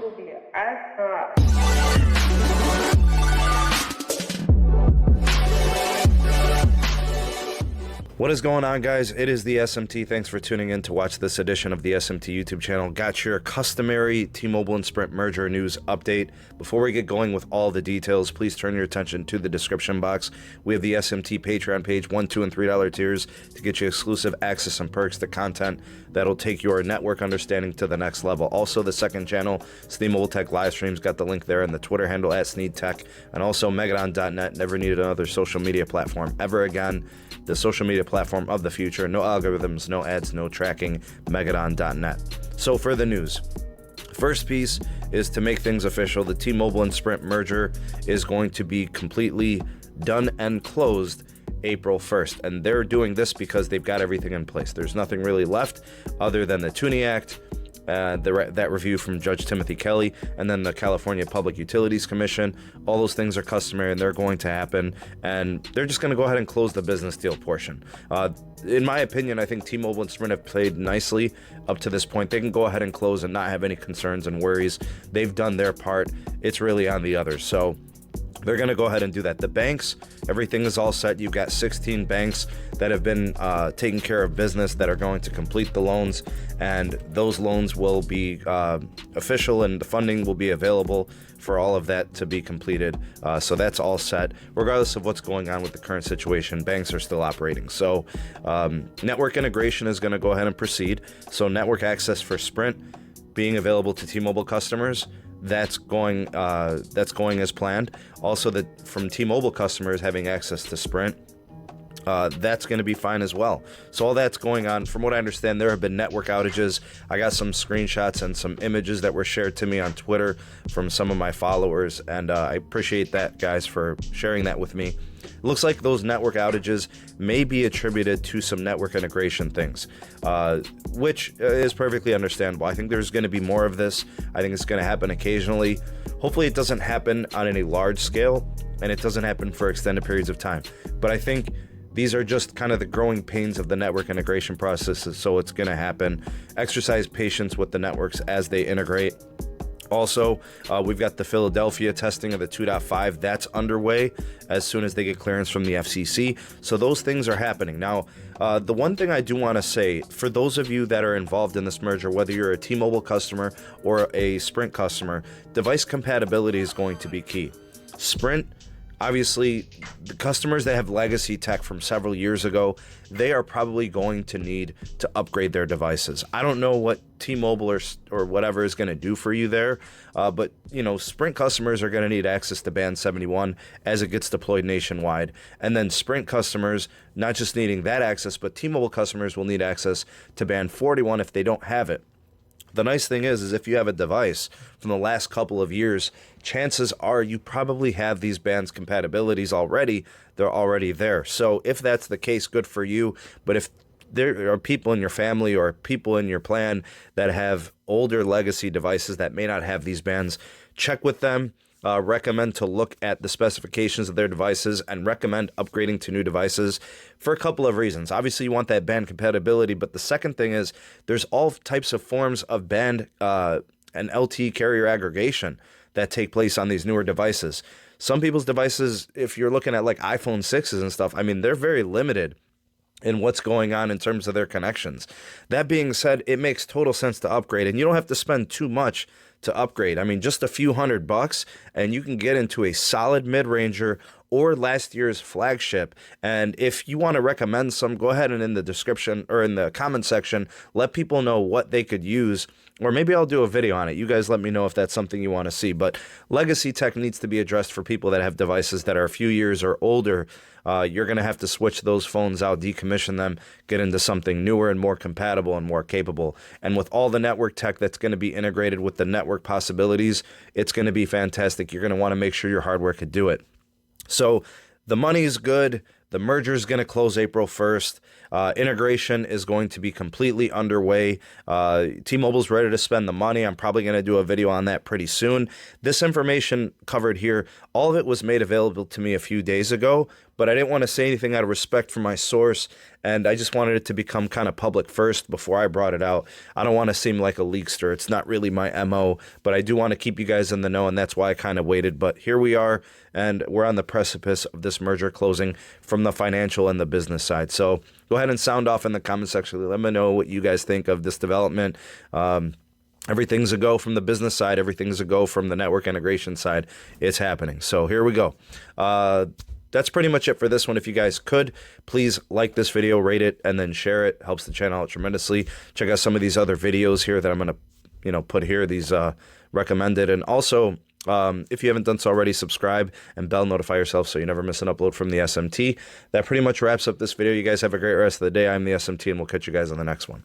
will be an What is going on, guys? It is the SMT. Thanks for tuning in to watch this edition of the SMT YouTube channel. Got your customary T-Mobile and Sprint merger news update. Before we get going with all the details, please turn your attention to the description box. We have the SMT Patreon page, $1, $2, and $3 tiers to get you exclusive access and perks to content that'll take your network understanding to the next level. Also, the second channel, SMT Mobile Tech Livestreams, got the link there, and the Twitter handle at SneedTech, and also Megadon.net. Never needed another social media platform ever again. The social media platform of the future. No algorithms, no ads, no tracking. Megadon.net. So for the news. First piece is to make things official. The T-Mobile and Sprint merger is going to be completely done and closed April 1st. And they're doing this because they've got everything in place. There's nothing really left other than the Tuning Act, that review from Judge Timothy Kelly, and then the California Public Utilities Commission. All those things are customary and they're going to happen, and they're just going to go ahead and close the business deal portion. In my opinion, I think T-Mobile and Sprint have played nicely up to this point. They can go ahead and close and not have any concerns and worries. They've done their part. It's really on the others. So they're going to go ahead and do that. The banks, everything is all set. You've got 16 banks that have been taking care of business that are going to complete the loans, and those loans will be official, and the funding will be available for all of that to be completed. So that's all set. Regardless of what's going on with the current situation, banks are still operating. So network integration is going to go ahead and proceed. So network access for Sprint being available to T-Mobile customers, that's going as planned. Also, that from T-Mobile customers having access to Sprint, that's going to be fine as well. So all that's going on. From what I understand, there have been network outages. I got some screenshots and some images that were shared to me on Twitter from some of my followers, and I appreciate that, guys, for sharing that with me. It looks like those network outages may be attributed to some network integration things, which is perfectly understandable. I think there's going to be more of this. I think it's going to happen occasionally. Hopefully it doesn't happen on any large scale, and it doesn't happen for extended periods of time. But I think these are just kind of the growing pains of the network integration process, so it's going to happen. Exercise patience with the networks as they integrate. Also, we've got the Philadelphia testing of the 2.5. That's underway as soon as they get clearance from the FCC. So those things are happening. Now, the one thing I do want to say, for those of you that are involved in this merger, whether you're a T-Mobile customer or a Sprint customer, device compatibility is going to be key. Sprint, obviously, the customers that have legacy tech from several years ago, they are probably going to need to upgrade their devices. I don't know what T-Mobile or whatever is going to do for you there, but Sprint customers are going to need access to Band 71 as it gets deployed nationwide. And then Sprint customers, not just needing that access, but T-Mobile customers will need access to Band 41 if they don't have it. The nice thing is if you have a device from the last couple of years, chances are you probably have these bands compatibilities already. They're already there. So if that's the case, good for you. But if there are people in your family or people in your plan that have older legacy devices that may not have these bands, check with them. Recommend to look at the specifications of their devices and recommend upgrading to new devices for a couple of reasons. Obviously, you want that band compatibility, but the second thing is there's all types of forms of band and LTE carrier aggregation that take place on these newer devices. Some people's devices, if you're looking at like iPhone 6s and stuff, I mean, they're very limited in what's going on in terms of their connections. That being said, it makes total sense to upgrade, and you don't have to spend too much to upgrade. I mean, just a few $100 and you can get into a solid mid-ranger or last year's flagship. And if you want to recommend some, go ahead and in the description or in the comment section, let people know what they could use, or maybe I'll do a video on it. You guys let me know if that's something you want to see. But legacy tech needs to be addressed for people that have devices that are a few years or older. You're going to have to switch those phones out, decommission them, get into something newer and more compatible and more capable. And with all the network tech that's going to be integrated with the network possibilities, it's going to be fantastic. You're going to want to make sure your hardware could do it. So the money is good. The merger is going to close April 1st. Integration is going to be completely underway. T-Mobile's ready to spend the money. I'm probably going to do a video on that pretty soon. This information covered here, all of it was made available to me a few days ago, but I didn't want to say anything out of respect for my source, and I just wanted it to become kind of public first before I brought it out. I don't want to seem like a leakster. It's not really my MO, but I do want to keep you guys in the know, and that's why I kind of waited. But here we are, and we're on the precipice of this merger closing from the financial and the business side. So go ahead and sound off in the comment section. Let me know what you guys think of this development. Everything's a go from the business side. Everything's a go from the network integration side. It's happening. So here we go. That's pretty much it for this one. If you guys could, please like this video, rate it, and then share it. Helps the channel out tremendously. Check out some of these other videos here that I'm going to, put here, these recommended. And also, if you haven't done so already, subscribe and bell notify yourself so you never miss an upload from the SMT. That pretty much wraps up this video. You guys have a great rest of the day. I'm the SMT, and we'll catch you guys on the next one.